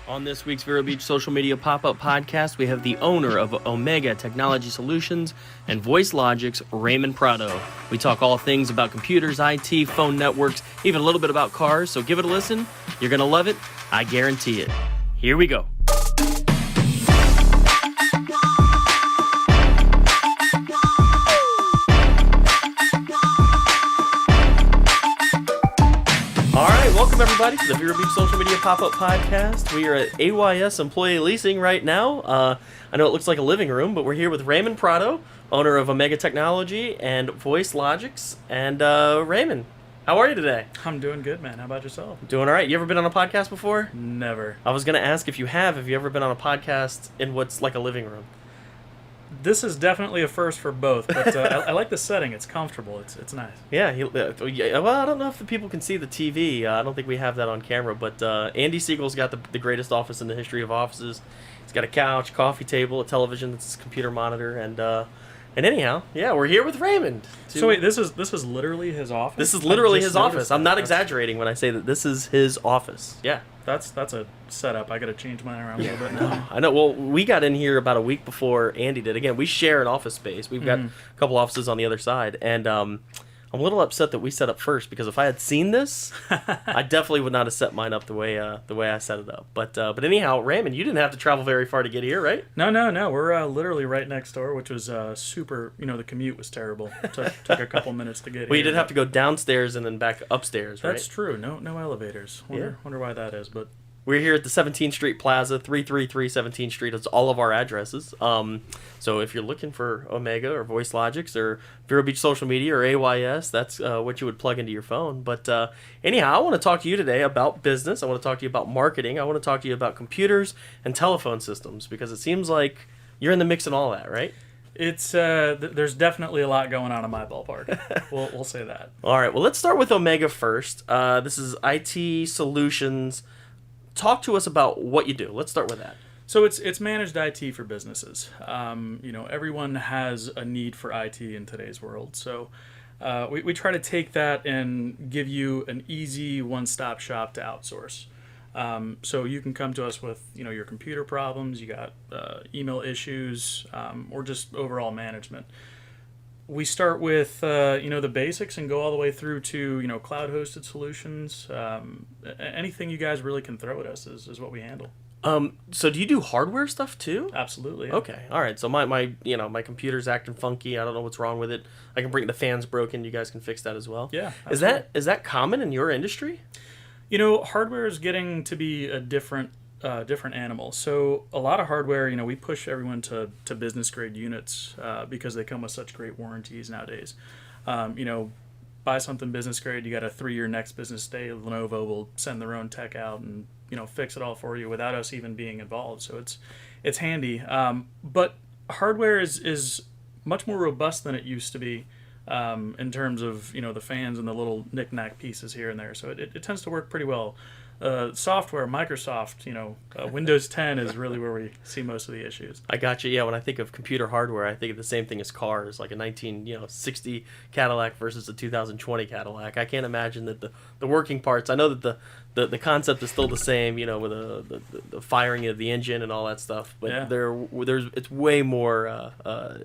On this week's Vero Beach Social Media Pop-Up Podcast, we have the owner of Omega Technology Solutions and Voicelogics, Raymond Prado. We talk all things about computers, IT, phone networks, even a little bit about cars, so give it a listen. You're going to love it. I guarantee it. Here we go. Welcome, everybody, to the Vero Beach Social Media Pop-Up Podcast. We are at AYS Employee Leasing right now. I know it looks like a living room, but we're here with Raymond Prado, owner of Omega Technology and Voicelogics. And Raymond, how are you today? I'm doing good, man. How about yourself? Doing all right. You ever been on a podcast before? Never. I was going to ask if you have you ever been on a podcast in what's like a living room? This is definitely a first for both, but I like the setting. It's comfortable. It's nice. Yeah, well, I don't know if the people can see the TV. I don't think we have that on camera, but Andy Siegel's got the greatest office in the history of offices. He's got a couch, coffee table, a television that's his computer monitor, and anyhow, yeah, we're here with Raymond. So wait, this is literally his office? This is literally his office. I'm not exaggerating when I say that this is his office. Yeah. That's a setup. I got to change mine around a little bit now. I know. Well, we got in here about a week before Andy did. Again, we share an office space. We've got a couple offices on the other side, and I'm a little upset that we set up first, because if I had seen this, I definitely would not have set mine up the way I set it up. But anyhow, Raymond, you didn't have to travel very far to get here, right? No. We're literally right next door, which was super. The commute was terrible. Took a couple minutes to get here. Well, you did have to go downstairs and then back upstairs, right? That's true. No elevators. Wonder why that is, but. We're here at the 17th Street Plaza, 333 17th Street. It's all of our addresses. So if you're looking for Omega or Voicelogics or Vero Beach Social Media or AYS, that's what you would plug into your phone. But anyhow, I want to talk to you today about business. I want to talk to you about marketing. I want to talk to you about computers and telephone systems, because it seems like you're in the mix in all that, right? It's there's definitely a lot going on in my ballpark. We'll say that. All right. Well, let's start with Omega first. This is IT solutions. Talk to us about what you do. Let's start with that. So it's managed IT for businesses. Everyone has a need for IT in today's world. So we try to take that and give you an easy one-stop shop to outsource. So you can come to us with your computer problems, you got email issues, or just overall management. We start with the basics and go all the way through to cloud-hosted solutions. Anything you guys really can throw at us is what we handle. So do you do hardware stuff too? Absolutely. Yeah. Okay. All right. So my computer's acting funky. I don't know what's wrong with it. I can bring the fans broken. You guys can fix that as well. Yeah. Absolutely. Is that common in your industry? Hardware is getting to be a different animal. So a lot of hardware, we push everyone to business grade units because they come with such great warranties nowadays. Buy something business grade, you got a 3-year next business day. Lenovo will send their own tech out and fix it all for you without us even being involved. So it's handy. But hardware is much more robust than it used to be in terms of the fans and the little knick-knack pieces here and there. So it tends to work pretty well. Software, Microsoft, Windows 10 is really where we see most of the issues. I got you. Yeah, when I think of computer hardware, I think of the same thing as cars, like a 1960 Cadillac versus a 2020 Cadillac. I can't imagine that the working parts. I know that the concept is still the same, with the firing of the engine and all that stuff. But yeah. It's way more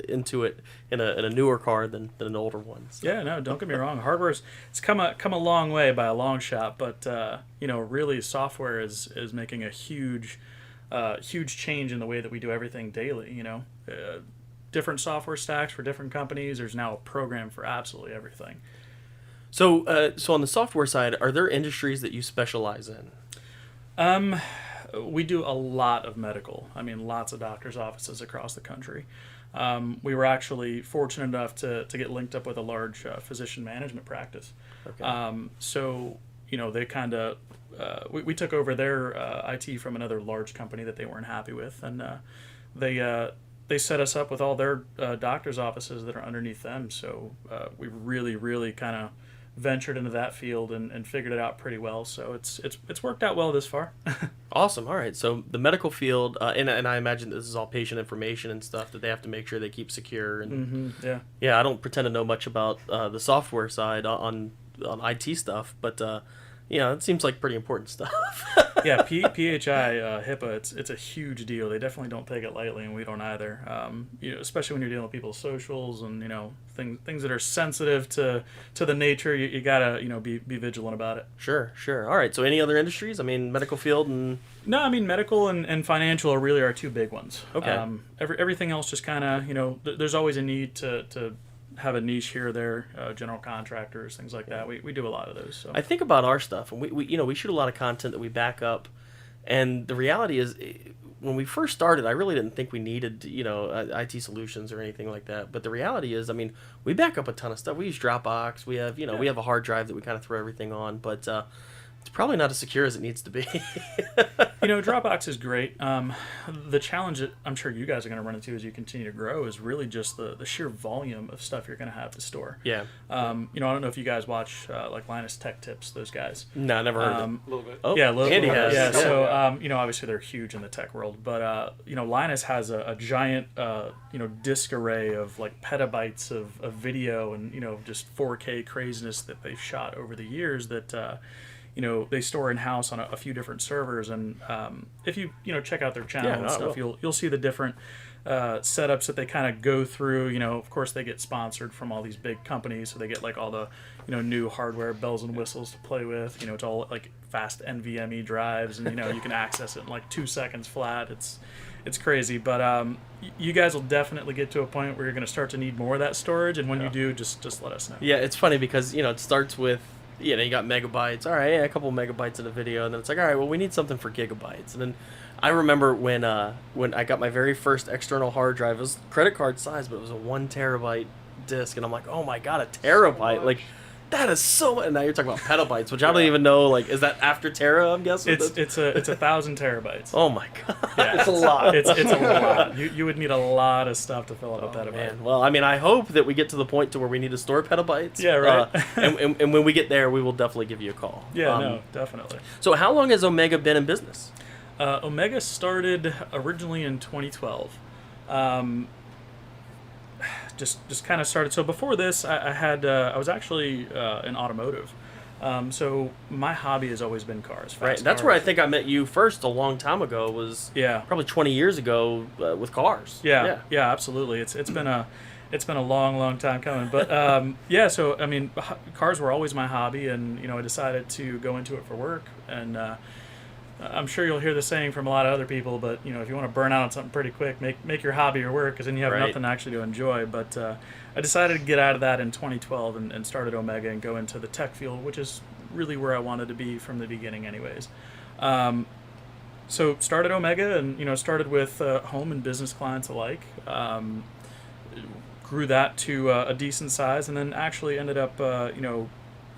into it in a newer car than an older one. So. Yeah, no, don't get me wrong. Hardware's it's come a long way by a long shot, but really software is making a huge change in the way that we do everything daily. Different software stacks for different companies. There's now a program for absolutely everything. So on the software side, are there industries that you specialize in? We do a lot of medical. Lots of doctors' offices across the country. We were actually fortunate enough to get linked up with a large physician management practice. Okay. So they kind of we took over their IT from another large company that they weren't happy with, and they set us up with all their doctors' offices that are underneath them. So we really kind of ventured into that field and figured it out pretty well. So it's worked out well this far. Awesome. All right. So the medical field, and I imagine this is all patient information and stuff that they have to make sure they keep secure. And yeah. I don't pretend to know much about the software side on IT stuff, but it seems like pretty important stuff. Yeah, PHI HIPAA, it's a huge deal. They definitely don't take it lightly, and we don't either. Especially when you're dealing with people's socials and things that are sensitive to the nature. You gotta be vigilant about it. Sure. All right. So any other industries? I mean, medical field and No, I mean medical and financial are really our two big ones. Okay. Everything else just kind of there's always a need to have a niche here or there, general contractors, things like that. We do a lot of those. So. I think about our stuff, and we shoot a lot of content that we back up, and the reality is, when we first started, I really didn't think we needed IT solutions or anything like that. But the reality is, I mean, we back up a ton of stuff. We use Dropbox. We have we have a hard drive that we kind of throw everything on, but it's probably not as secure as it needs to be. Dropbox is great. The challenge that I'm sure you guys are going to run into as you continue to grow is really just the sheer volume of stuff you're going to have to store. Yeah. I don't know if you guys watch like Linus Tech Tips, those guys. No, I never heard of them. A little bit. Oh, Yeah, Andy has. Yeah, so obviously they're huge in the tech world, but Linus has a giant disk array of like petabytes of video and just 4K craziness that they've shot over the years that they store in house on a few different servers, and if you check out their channel and stuff, you'll see the different setups that they kind of go through. Of course they get sponsored from all these big companies, so they get like all the new hardware bells and whistles to play with. It's all like fast NVMe drives, and you can access it in like 2 seconds flat. It's crazy, but you guys will definitely get to a point where you're going to start to need more of that storage, and when you do, just let us know. Yeah, it's funny because it starts with you got megabytes. All right, a couple megabytes in a video, and then it's like, all right, well, we need something for gigabytes. And then I remember when I got my very first external hard drive, it was credit card size, but it was a 1 terabyte disk, and I'm like, oh my god, a terabyte! So like, that is so much. And now you're talking about petabytes, which I don't even know. Like, is that after tera? I'm guessing it's 1,000 terabytes. Oh my god, Yeah, it's a lot. It's a lot. You would need a lot of stuff to fill up a petabyte. man. Well, I mean, I hope that we get to the point to where we need to store petabytes. Yeah, right. And when we get there, we will definitely give you a call. Yeah, no, definitely. So how long has Omega been in business? Omega started originally in 2012. Just kind of started. So before this, I was actually in automotive. So my hobby has always been cars. Right. That's cars. where I think I met you first a long time ago. Was probably 20 years ago with cars. Yeah, absolutely. It's been a long time coming. But so I mean, cars were always my hobby, and I decided to go into it for work. And I'm sure you'll hear the saying from a lot of other people, but if you want to burn out on something pretty quick, make your hobby your work, because then you have nothing actually to enjoy. But I decided to get out of that in 2012 and started Omega and go into the tech field, which is really where I wanted to be from the beginning anyways. So started Omega and started with home and business clients alike. Grew that to a decent size, and then actually ended up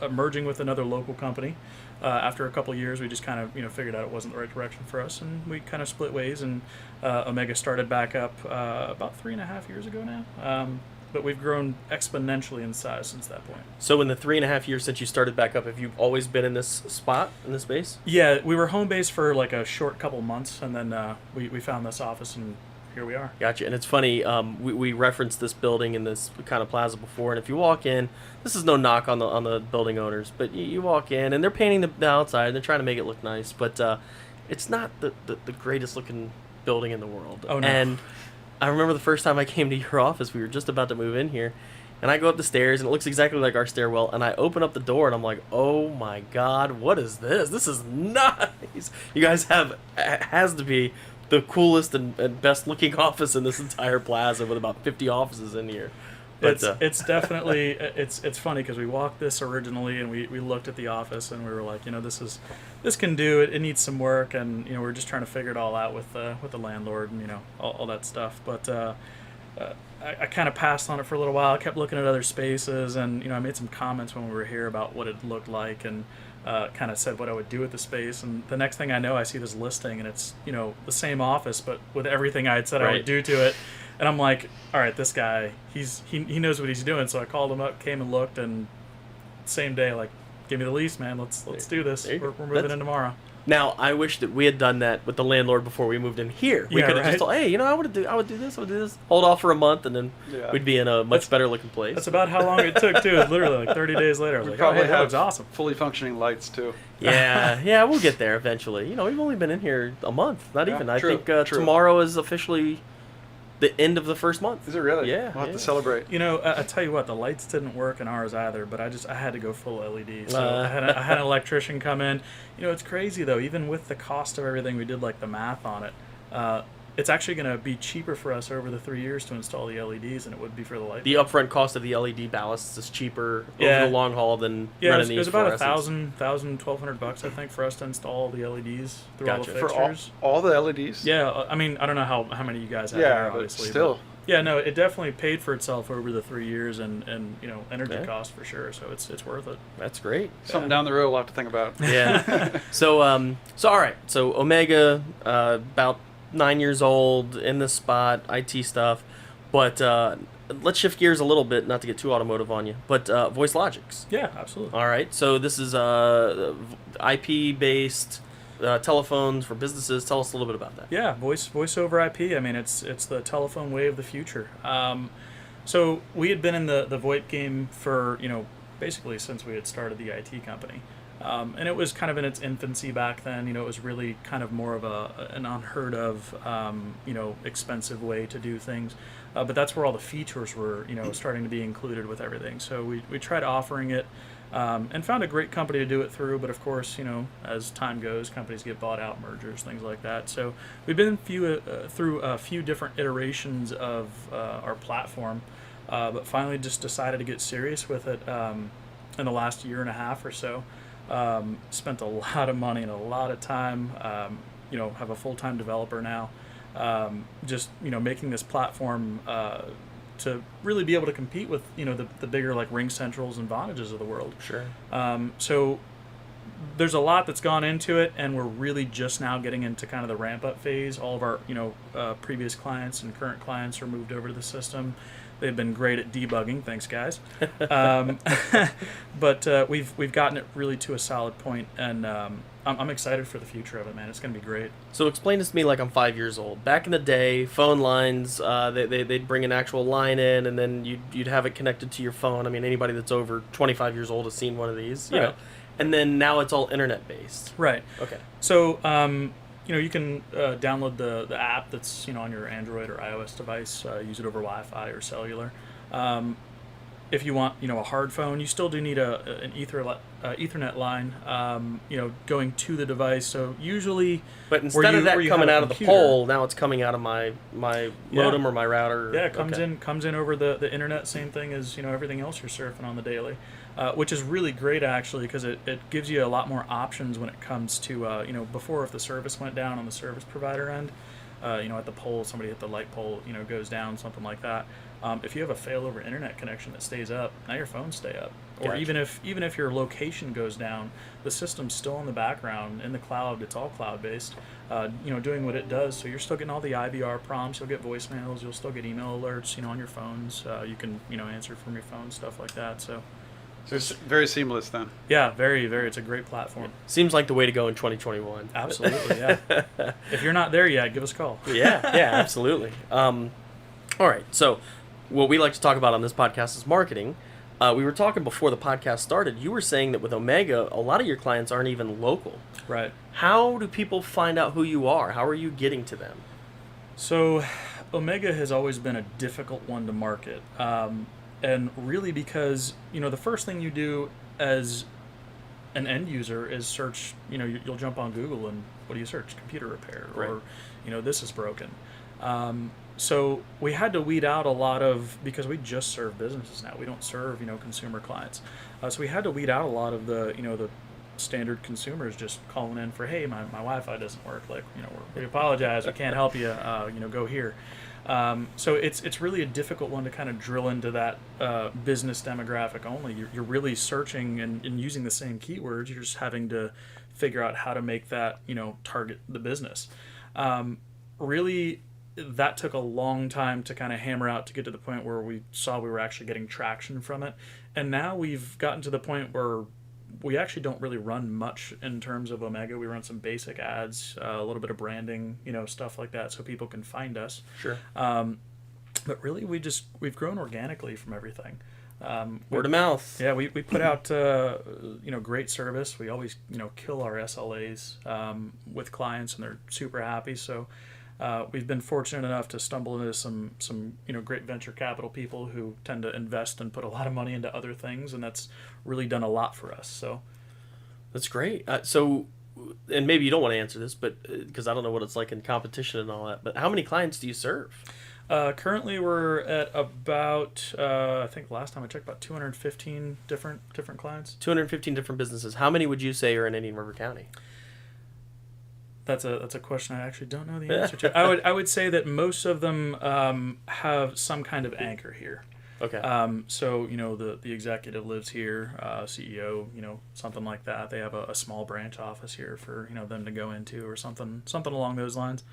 merging with another local company. After a couple of years, we just kind of figured out it wasn't the right direction for us, and we kind of split ways. And Omega started back up about 3.5 years ago now. But we've grown exponentially in size since that point. So in the 3.5 years since you started back up, have you always been in this spot, in this base? Yeah, we were home base for like a short couple months, and then we found this office, and here we are. Gotcha. And it's funny, we referenced this building and this kind of plaza before, and if you walk in, this is no knock on the building owners, but you walk in and they're painting the outside and they're trying to make it look nice, but it's not the greatest looking building in the world. Oh no. And I remember the first time I came to your office, we were just about to move in here, and I go up the stairs and it looks exactly like our stairwell, and I open up the door and I'm like, oh my god, what is this? This is nice. You guys has to be the coolest and best looking office in this entire plaza, with about 50 offices in here. But, it's definitely it's funny because we walked this originally and we looked at the office and we were like, this can do it. It needs some work, and we're just trying to figure it all out with the landlord and all that stuff. But I kind of passed on it for a little while. I kept looking at other spaces, and I made some comments when we were here about what it looked like, and kind of said what I would do with the space. And the next thing I know, I see this listing, and it's the same office but with everything I had said I would do to it. And I'm like, all right, this guy, he knows what he's doing. So I called him up, came and looked, and same day, like, give me the lease, man. Let's do this. We're moving in tomorrow. Now, I wish that we had done that with the landlord before we moved in here. We could have just told, hey, you know, I would do this, hold off for a month, and then we'd be in a much better looking place. That's about how long it took, too. It's literally like 30 days later. I was like, oh, hey, that looks awesome. Fully functioning lights, too. Yeah, we'll get there eventually. You know, we've only been in here a month, not even. I think tomorrow is officially the end of the first month. Is it really? Yeah. We'll have to celebrate. You know, I tell you what, the lights didn't work in ours either, but I had to go full LED. So I had an electrician come in. You know, it's crazy, though. Even with the cost of everything, we did like the math on it. It's actually going to be cheaper for us over the 3 years to install the LEDs than it would be for the light. The upfront cost of the LED ballasts is cheaper over the long haul than running these. It was about $1,200, I think, for us to install the LEDs through all the fixtures. For all the LEDs? Yeah, I mean, I don't know how many you guys have there, obviously. Still. Yeah, no, it definitely paid for itself over the 3 years and you know, energy cost for sure. So it's worth it. That's great. Something down the road we'll have to think about. Yeah. So all right. So Omega, about 9 years old, in the spot, IT stuff, but let's shift gears a little bit, not to get too automotive on you, but Voicelogics. Yeah, absolutely. All right. So this is IP-based telephones for businesses. Tell us a little bit about that. Yeah, voice over IP. I mean, it's the telephone way of the future. So we had been in the VoIP game for, you know, basically since we had started the IT company. And it was kind of in its infancy back then. You know, it was really kind of more of an unheard of, you know, expensive way to do things. But that's where all the features were, you know, starting to be included with everything. So we tried offering it and found a great company to do it through. But of course, you know, as time goes, companies get bought out, mergers, things like that. So we've been through a few different iterations of our platform, but finally just decided to get serious with it in the last year and a half or so. Spent a lot of money and a lot of time, you know, have a full-time developer now, just, you know, making this platform to really be able to compete with, you know, the bigger like Ring Centrals and Vonages of the world. Sure. So there's a lot that's gone into it, and we're really just now getting into kind of the ramp-up phase. All of our, you know, previous clients and current clients are moved over to the system. They've been great at debugging. Thanks, guys. But we've gotten it really to a solid point, and I'm excited for the future of it, man. It's going to be great. So explain this to me like I'm 5 years old. Back in the day, phone lines, they'd bring an actual line in, and then you'd have it connected to your phone. I mean, anybody that's over 25 years old has seen one of these, you know. And then now it's all internet-based. Right. Okay. So, you know, you can download the app that's, you know, on your Android or iOS device, use it over Wi-Fi or cellular. If you want, you know, a hard phone, you still do need an Ethernet line, you know, going to the device. So usually, but instead of that coming out of the pole, now it's coming out of my modem or my router. Yeah, it comes in over the internet. Same thing as, you know, everything else you're surfing on the daily, which is really great actually, because it gives you a lot more options when it comes to, you know, before if the service went down on the service provider end, you know, at the pole, somebody hit the light pole, you know, goes down, something like that. If you have a failover internet connection that stays up, now your phones stay up. Or Gotcha. even if your location goes down, the system's still in the background in the cloud. It's all cloud based, you know, doing what it does. So you're still getting all the IVR prompts. You'll get voicemails. You'll still get email alerts, you know, on your phones. You can, you know, answer from your phone, stuff like that. So it's very seamless then. yeah, very, very. It's a great platform. Seems like the way to go in 2021. Absolutely, yeah. If you're not there yet, give us a call. Yeah, absolutely. All right, so what we like to talk about on this podcast is marketing. We were talking before the podcast started. You were saying that with Omega, a lot of your clients aren't even local. Right. How do people find out who you are? How are you getting to them? So Omega has always been a difficult one to market. And really because, you know, the first thing you do as an end user is search, you know, you'll jump on Google and what do you search? Computer repair, or, you know, this is broken. So we had to weed out a lot of, because we just serve businesses now. We don't serve, you know, consumer clients. So we had to weed out a lot of the, you know, the standard consumers just calling in for, hey, my Wi-Fi doesn't work. Like, you know, we apologize. We can't help you. You know, go here. So it's really a difficult one to kind of drill into that business demographic only. You're really searching and using the same keywords. You're just having to figure out how to make that, you know, target the business. Really, that took a long time to kind of hammer out to get to the point where we saw we were actually getting traction from it. And now we've gotten to the point where we actually don't really run much in terms of Omega. We run some basic ads, a little bit of branding, stuff like that, so people can find us. Sure. But really, we've grown organically from everything. Word of mouth. Yeah, we put out great service. We always kill our SLAs with clients, and they're super happy. So we've been fortunate enough to stumble into some great venture capital people who tend to invest and put a lot of money into other things, and that's really done a lot for us. So that's great. So, and maybe you don't want to answer this, but because I don't know what it's like in competition and all that. But how many clients do you serve? Currently, we're at about I think last time I checked, about 215 different clients. 215 different businesses. How many would you say are in Indian River County? That's a question I actually don't know the answer to. I would say that most of them have some kind of anchor here. Okay. So the executive lives here, CEO, something like that. They have a small branch office here for them to go into or something along those lines.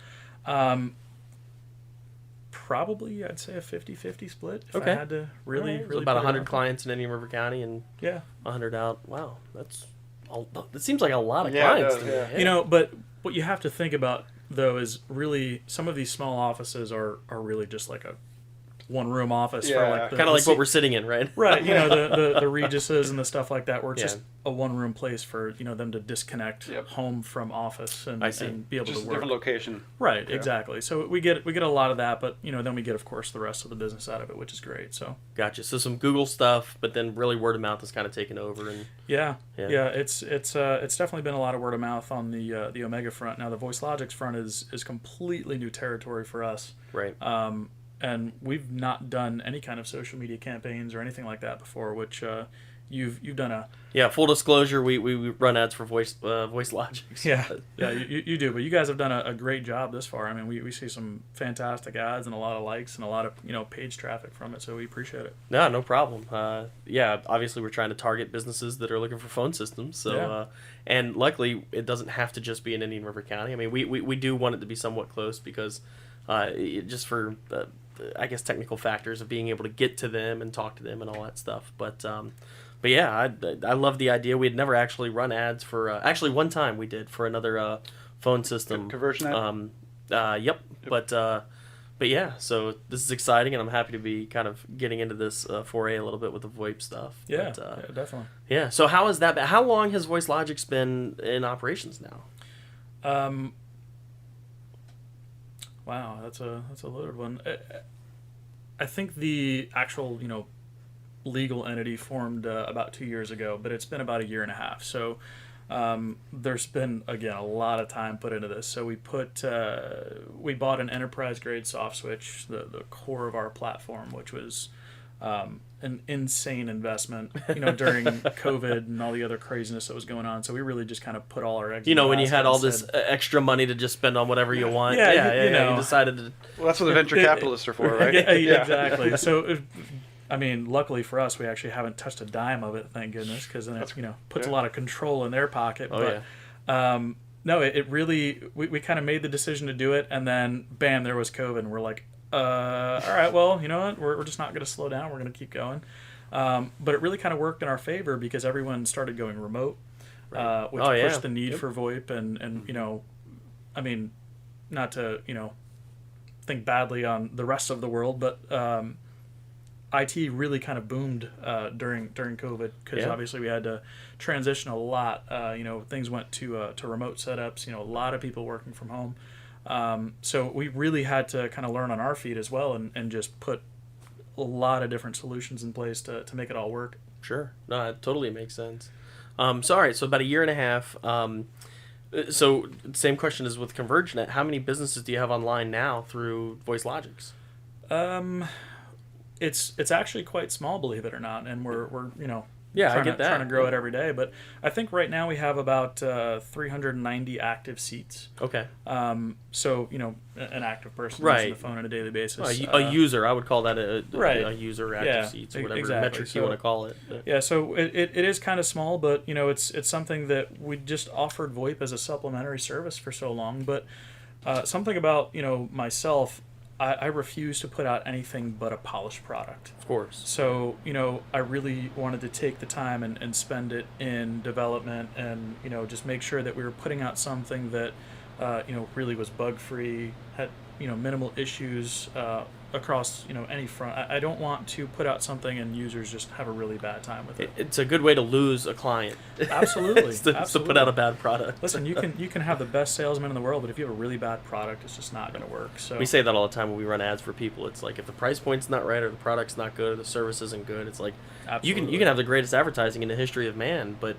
Probably, I'd say a 50-50 split. If Okay. I had to really So about put it 100 out clients in Indian River County and there. 100 out. Wow, that seems like a lot of Yeah, it clients does, to me. yeah. Yeah. But what you have to think about though is really some of these small offices are really just like a one-room office for Yeah. like Kind of like what we're sitting in, right? right. The Regises and the stuff like that, where it's Yeah. just a one-room place for them to disconnect Yep. home from office and, I see. and be able Just to a work. different location. Right, Yeah. exactly. So we get a lot of that, but then we get, of course, the rest of the business out of it, which is great. So Gotcha. So some Google stuff, but then really word of mouth is kind of taken over. And yeah. Yeah. It's definitely been a lot of word of mouth on the Omega front. Now the Voicelogics front is completely new territory for us. right. And we've not done any kind of social media campaigns or anything like that before, which you've done a Yeah. Full disclosure, we run ads for Voicelogics. yeah you do, but you guys have done a great job this far. I mean, we see some fantastic ads and a lot of likes and a lot of page traffic from it, so we appreciate it. No problem. Yeah, obviously we're trying to target businesses that are looking for phone systems. So, Yeah. and luckily it doesn't have to just be in Indian River County. I mean, we do want it to be somewhat close because just for I guess technical factors of being able to get to them and talk to them and all that stuff. But yeah, I love the idea. We had never actually run ads for. Actually, one time we did for another phone system. Conversion ad? Yep. But yeah, so this is exciting, and I'm happy to be kind of getting into this foray a little bit with the VoIP stuff. Yeah, But, yeah, definitely. yeah. So how has that been? How long has Voicelogics been in operations now? Wow, that's a loaded one. I think the actual legal entity formed about 2 years ago, but it's been about a year and a half. So there's been again a lot of time put into this. So we bought an enterprise grade soft switch, the core of our platform, which was an insane investment, during COVID and all the other craziness that was going on. So we really just kind of put all our eggs. in the When you basket had all and this said, extra money to just spend on whatever you want. Yeah, You decided to. Well, that's what the venture capitalists are for, right? Yeah, exactly. So, luckily for us, we actually haven't touched a dime of it, thank goodness, because then it puts a lot of control in their pocket. Oh, but no, it really we kind of made the decision to do it, and then bam, there was COVID, and we're like, all right, well, you know what, we're just not going to slow down. We're going to keep going. But it really kind of worked in our favor because everyone started going remote, which pushed the need for VoIP, and not to think badly on the rest of the world, but IT really kind of boomed during COVID because obviously we had to transition a lot. Things went to remote setups. A lot of people working from home. So we really had to kind of learn on our feet as well, and just put a lot of different solutions in place to make it all work. Sure. No, it totally makes sense. So, all right. So about a year and a half. So same question as with ConvergeNet. How many businesses do you have online now through Voicelogics? It's actually quite small, believe it or not, and we're I get that. trying to grow it every day. But I think right now we have about 390 active seats. Okay. So an active person Right. using the phone on a daily basis. A user, I would call that a Right. user active Yeah, seats, or whatever exactly. metric you want to call it. But- Yeah, so it is kind of small, but it's something that we just offered VoIP as a supplementary service for so long. But something about myself, I refuse to put out anything but a polished product. Of course. So, I really wanted to take the time and spend it in development and, just make sure that we were putting out something that, really was bug-free, had, minimal issues across, any front. I don't want to put out something and users just have a really bad time with it. It's a good way to lose a client. Absolutely. to put out a bad product. Listen, you can have the best salesman in the world, but if you have a really bad product, it's just not going to work. So we say that all the time when we run ads for people. It's like if the price point's not right or the product's not good or the service isn't good, it's like you can have the greatest advertising in the history of man, but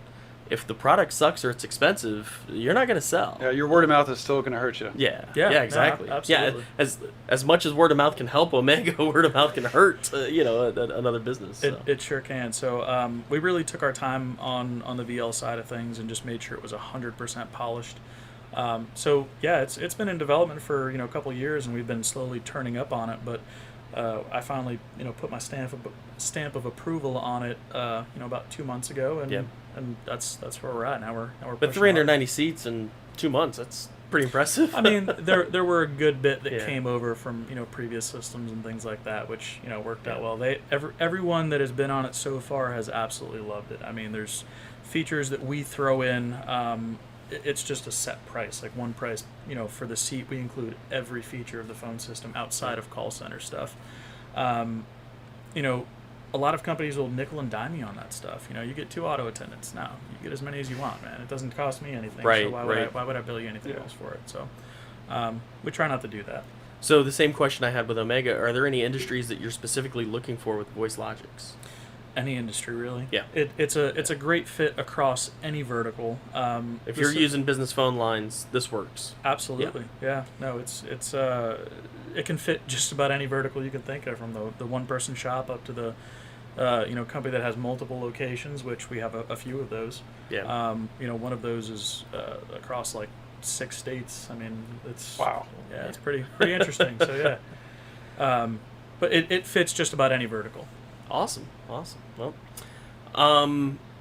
if the product sucks or it's expensive, you're not going to sell. Yeah, your word of mouth is still going to hurt you. Yeah, exactly. No, absolutely. Yeah, as much as word of mouth can help Omega, word of mouth can hurt another business. So. It sure can. So we really took our time on the VL side of things and just made sure it was 100% polished. So yeah, it's been in development for a couple of years, and we've been slowly turning up on it. But I finally put my stamp of approval on it about 2 months ago, and that's where we're at now. We're but 390 seats in 2 months. That's pretty impressive. I mean, there were a good bit that came over from previous systems and things like that, which worked out well. Everyone that has been on it so far has absolutely loved it. I mean, there's features that we throw in. It's just a set price, like one price. For the seat, we include every feature of the phone system outside of call center stuff. A lot of companies will nickel and dime you on that stuff. You get 2 auto attendants now. You get as many as you want, man. It doesn't cost me anything. Right. So why would I bill you anything else for it? So we try not to do that. So the same question I had with Omega: are there any industries that you're specifically looking for with Voicelogics? Any industry, really. Yeah. It's a great fit across any vertical. If you're using business phone lines, this works. Absolutely. Yeah. No, it can fit just about any vertical you can think of, from the one-person shop up to the company that has multiple locations, which we have a few of those. Yeah. One of those is across like 6 states. I mean, it's wow. Yeah, it's pretty interesting. So yeah. But it fits just about any vertical. Awesome. Well,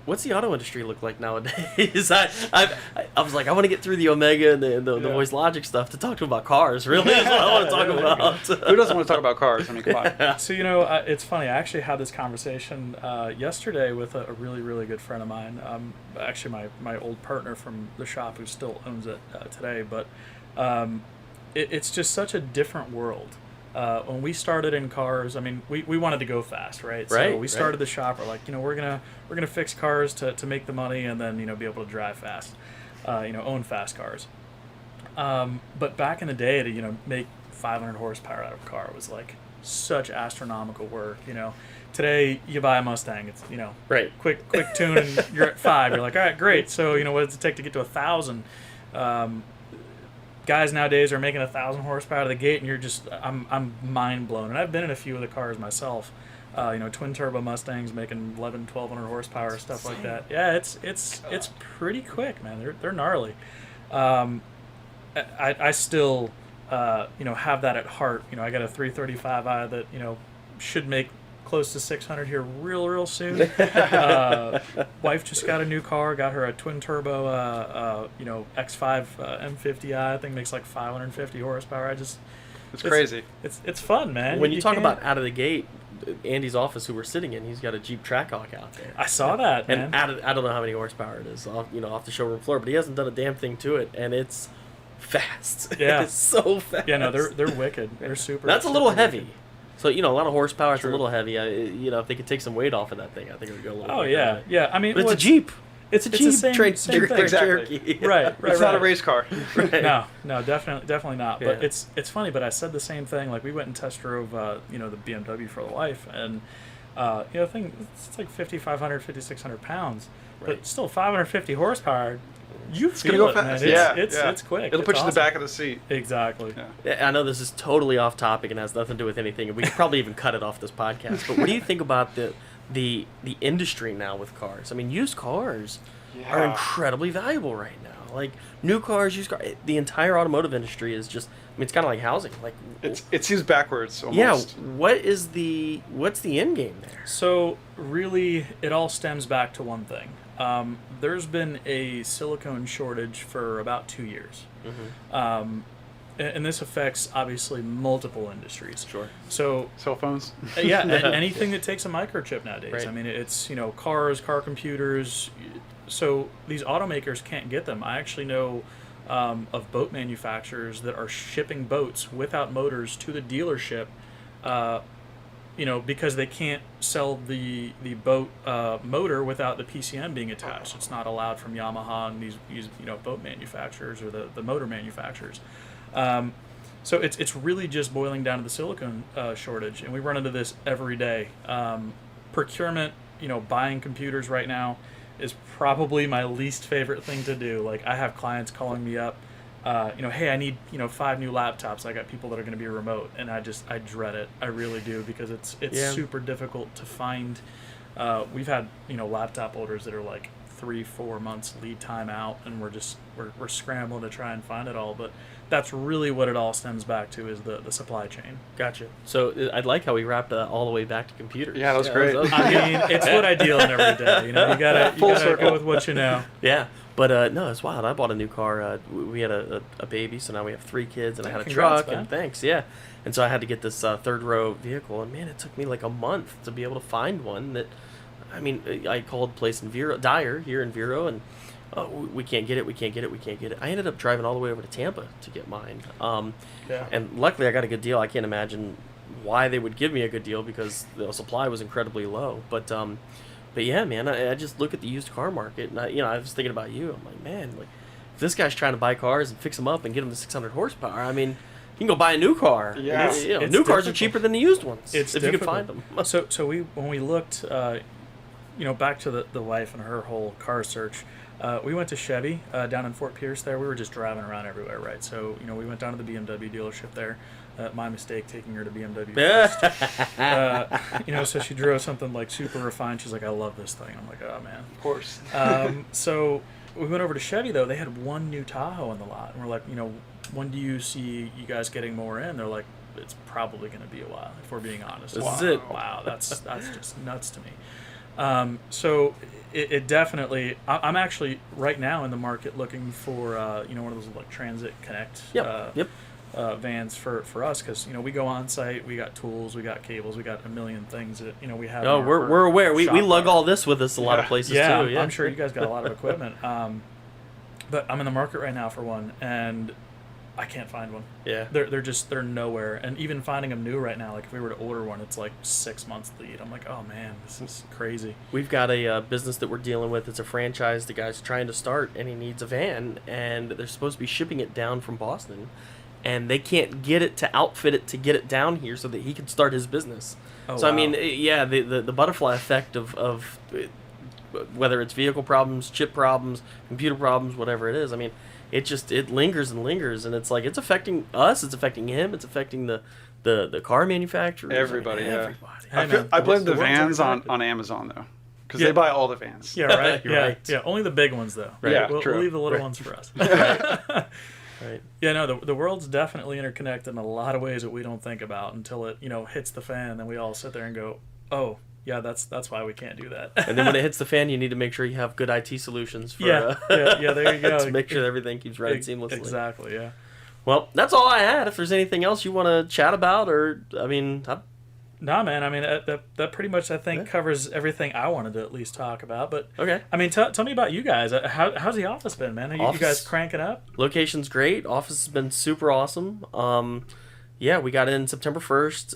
what's the auto industry look like nowadays? I was like, I want to get through the Omega and the Voicelogic stuff to talk to them about cars. Really, that's what I want to talk about. Who doesn't want to talk about cars? I mean, come on. So it's funny. I actually had this conversation yesterday with a really, really good friend of mine. Actually, my old partner from the shop who still owns it today. But it's just such a different world. When we started in cars, I mean, we wanted to go fast, right? So we started the shop. We're like, we're gonna fix cars to make the money, and then be able to drive fast, own fast cars. But back in the day, to make 500 horsepower out of a car was like such astronomical work. Today you buy a Mustang, it's quick tune, and you're at 5. You're like, all right, great. So what does it take to get to 1,000? Guys nowadays are making 1,000 horsepower out of the gate, and you're just I'm mind blown. And I've been in a few of the cars myself, twin turbo Mustangs making 1,200 horsepower, stuff like that. Yeah, it's pretty quick, man. They're gnarly. I still have that at heart. I got a 335i that should make close to 600 here real soon. Wife just got a new car, got her a twin turbo X5 M50i. I think makes like 550 horsepower. It's crazy. It's fun, man. When you talk about out of the gate, Andy's office, who we're sitting in, he's got a Jeep Trackhawk out there. I saw that, man. And I don't know how many horsepower it is off the showroom floor, but he hasn't done a damn thing to it, and it's fast. Yeah. It's so fast. Yeah, no, they're wicked. They're super. That's a little super heavy. wicked. So, a lot of horsepower, it's a little heavy. If they could take some weight off of that thing, I think it would go a little bit. Oh, yeah. Better. Yeah, I mean... But it's a Jeep. It's a the Jeep same Grand thing. Cherokee. Right. It's not a race car. Right. No, definitely not. Yeah. But it's funny, but I said the same thing. Like, we went and test drove, the BMW for the wife, and, the thing, it's like 5,500, 5,600 pounds, but still 550 horsepower. You feel it, man. It's quick. It'll put you in the back of the seat. Exactly. Yeah, I know this is totally off topic and has nothing to do with anything. We could probably even cut it off this podcast. But what do you think about the industry now with cars? I mean, used cars are incredibly valuable right now. Like new cars, used cars, the entire automotive industry is just. I mean, it's kind of like housing. Like it seems backwards. Almost. Yeah. What's the end game there? So really, it all stems back to one thing. There's been a silicone shortage for about 2 years. Mm-hmm. and this affects obviously multiple industries. Sure. So Cell phones. yeah, anything that takes a microchip nowadays. Right. I mean, it's cars, car computers. So these automakers can't get them. I actually know of boat manufacturers that are shipping boats without motors to the dealership. Because they can't sell the boat motor without the PCM being attached. It's not allowed from Yamaha and these boat manufacturers or the motor manufacturers. So it's really just boiling down to the silicone shortage, and we run into this every day. Procurement, buying computers right now is probably my least favorite thing to do. Like, I have clients calling me up, hey, I need 5 new laptops. I got people that are going to be remote, and I dread it. I really do, because it's super difficult to find. We've had laptop orders that are like 3-4 months lead time out, and we're scrambling to try and find it all. But that's really what it all stems back to, is the supply chain. Gotcha. So I'd like how we wrapped that all the way back to computers. Yeah, that was great. I mean, it's what I deal in every day. You gotta go with what you know. Yeah. But no, it's wild. I bought a new car. We had a baby, so now we have 3 kids, and I had a Congrats, truck. man. And thanks, yeah. And so I had to get this third row vehicle, and man, it took me like a month to be able to find one that. I mean, I called place in Vero, Dyer here in Vero, and we can't get it. I ended up driving all the way over to Tampa to get mine. Yeah. And luckily, I got a good deal. I can't imagine why they would give me a good deal, because the supply was incredibly low. But yeah, man, I just look at the used car market, and I was thinking about you. I'm like, man, like, if this guy's trying to buy cars and fix them up and get them to 600 horsepower, I mean, you can go buy a new car. Yeah. It's new cars are difficult. cheaper than the used ones. It's if you can find them. So when we looked, back to the wife and her whole car search, we went to Chevy down in Fort Pierce. There, we were just driving around everywhere, right? So we went down to the BMW dealership there. My mistake taking her to BMW first. So she drove something like super refined. She's like, I love this thing. I'm like, oh man. Of course. So we went over to Chevy though. They had one new Tahoe in the lot, and we're like, when do you see you guys getting more in? They're like, it's probably going to be a while, if we're being honest. This is it. Wow, that's just nuts to me. So it definitely. I'm actually right now in the market looking for one of those like Transit Connect vans for us, because we go on site, we got tools, we got cables, we got a million things that we have. No, we're aware. We lug all this with us a lot of places too. Yeah, I'm sure you guys got a lot of equipment. But I'm in the market right now for one, and I can't find one. Yeah. They're nowhere. And even finding them new right now, like if we were to order one, it's like 6 months lead. I'm like, oh man, this is crazy. We've got a business that we're dealing with. It's a franchise. The guy's trying to start, and he needs a van, and they're supposed to be shipping it down from Boston, and they can't get it to outfit it to get it down here so that he can start his business. Oh, so wow. I mean, yeah, the butterfly effect of whether it's vehicle problems, chip problems, computer problems, whatever it is. I mean, it lingers and lingers, and it's like it's affecting us, it's affecting him, it's affecting the car manufacturers. Everybody, yeah. Everybody. I blame the world's vans on interconnected. Amazon though, because they buy all the vans. Yeah, right. You're yeah, right. yeah. Only the big ones though. Right. Yeah, we'll true. leave the little Right. ones for us. Right. Yeah, no, the world's definitely interconnected in a lot of ways that we don't think about until it hits the fan, and then we all sit there and go, oh. Yeah, that's why we can't do that. And then when it hits the fan, you need to make sure you have good IT solutions for yeah, there you go. to make sure everything keeps running seamlessly. Exactly, yeah. Well, that's all I had. If there's anything else you want to chat about, or I mean, Nah, man. I mean, that pretty much I think covers everything I wanted to at least talk about. But okay. I mean, tell me about you guys. How's the office been, man? Are you guys cranking up? Location's great. Office has been super awesome. Yeah, we got in September 1st.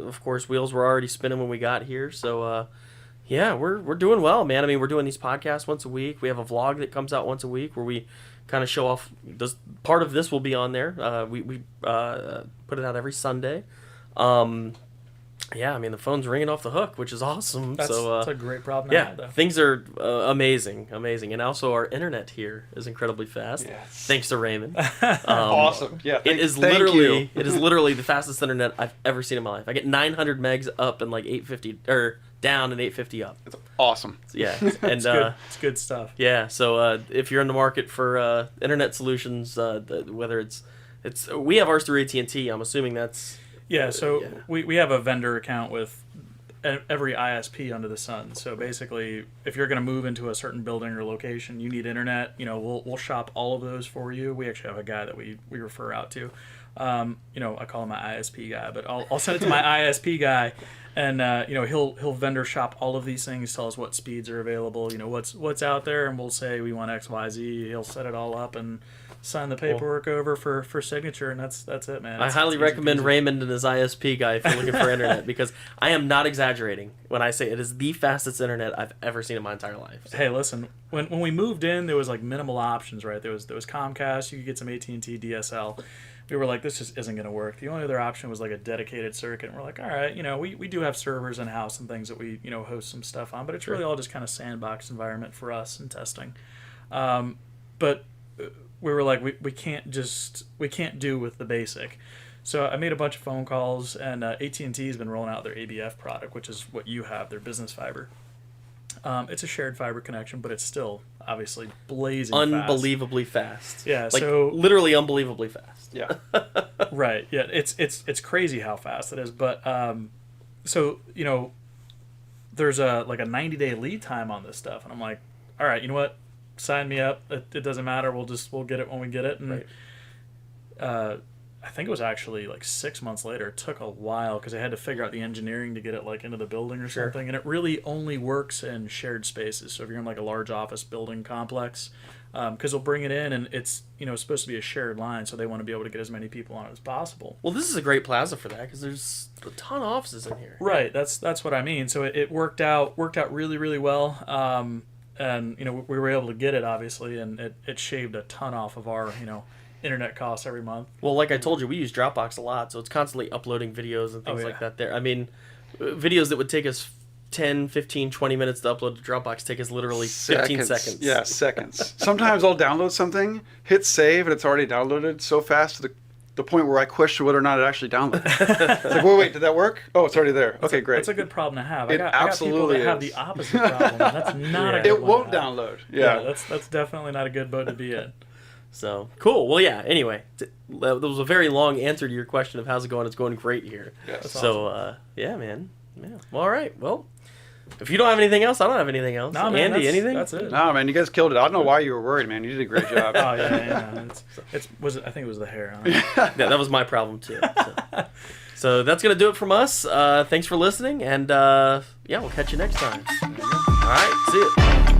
Of course, wheels were already spinning when we got here. So, yeah, we're doing well, man. I mean, we're doing these podcasts once a week. We have a vlog that comes out once a week where we kind of show off. Part of this will be on there. We put it out every Sunday. Yeah, I mean, the phone's ringing off the hook, which is awesome. That's a great problem to yeah, have, though. things are amazing. And also our internet here is incredibly fast. Yes. Thanks to Raymond. Awesome. Yeah. It is thank literally you. the fastest internet I've ever seen in my life. I get 900 megs up and like 850 or down and 850 up. It's awesome. Yeah, and It's good stuff. yeah. So if you're in the market for internet solutions, whether it's we have ours through AT&T. I'm assuming that's Yeah, so yeah. we have a vendor account with every ISP under the sun. So basically, if you're going to move into a certain building or location, you need internet. We'll shop all of those for you. We actually have a guy that we refer out to. I call him my ISP guy, but I'll send it to my ISP guy, and he'll vendor shop all of these things, tell us what speeds are available, what's out there, and we'll say we want XYZ. He'll set it all up and sign the paperwork over for signature, and that's it, man. I highly recommend Raymond and his ISP guy if you're looking for internet, because I am not exaggerating when I say it is the fastest internet I've ever seen in my entire life. So. Hey, listen, when we moved in, there was like minimal options, right? There was Comcast, you could get some AT&T DSL. We were like, this just isn't going to work. The only other option was like a dedicated circuit. And we're like, all right, we do have servers in house and things that we host some stuff on, but it's really all just kind of sandbox environment for us and testing. But we were like, we can't do with the basic. So I made a bunch of phone calls, and AT&T has been rolling out their ABF product, which is what you have, their business fiber. It's a shared fiber connection, but it's still obviously blazing unbelievably fast. Yeah, like, so literally unbelievably fast. Yeah. Right. Yeah, it's crazy how fast it is. But there's a 90-day lead time on this stuff, and I'm like, all right, you know what? Sign me up. It doesn't matter. We'll get it when we get it. And right. I think it was actually like 6 months later. It took a while because I had to figure out the engineering to get it like into the building or something. And it really only works in shared spaces. So if you're in like a large office building complex, because they'll bring it in and it's supposed to be a shared line, so they want to be able to get as many people on it as possible. Well, this is a great plaza for that because there's a ton of offices in here. Right. That's what I mean. So it worked out really, really well. And we were able to get it obviously, and it shaved a ton off of our internet costs every month. Well, like I told you, we use Dropbox a lot, so it's constantly uploading videos and things like that there. I mean, videos that would take us 10, 15, 20 minutes to upload to Dropbox take us literally 15 seconds. Yeah, seconds. Sometimes I'll download something, hit save, and it's already downloaded so fast to the point where I question whether or not it actually downloaded. It's like, wait, did that work? Oh, it's already there. Okay, great. That's a good problem to have. It absolutely I got people that have the opposite problem. That's not a good It one won't to have. download. Yeah, that's definitely not a good boat to be in. So, cool. Well, yeah, anyway, that was a very long answer to your question of how's it going. It's going great here. Yes. So, awesome. Yeah, man. Yeah. Well, all right. Well, if you don't have anything else, I don't have anything else. No, man, Andy, anything? That's it. No, man, you guys killed it. I don't know why you were worried, man. You did a great job. Oh, yeah. I think it was the hair. Yeah, that was my problem, too. So that's going to do it from us. Thanks for listening, and we'll catch you next time. All right, see you.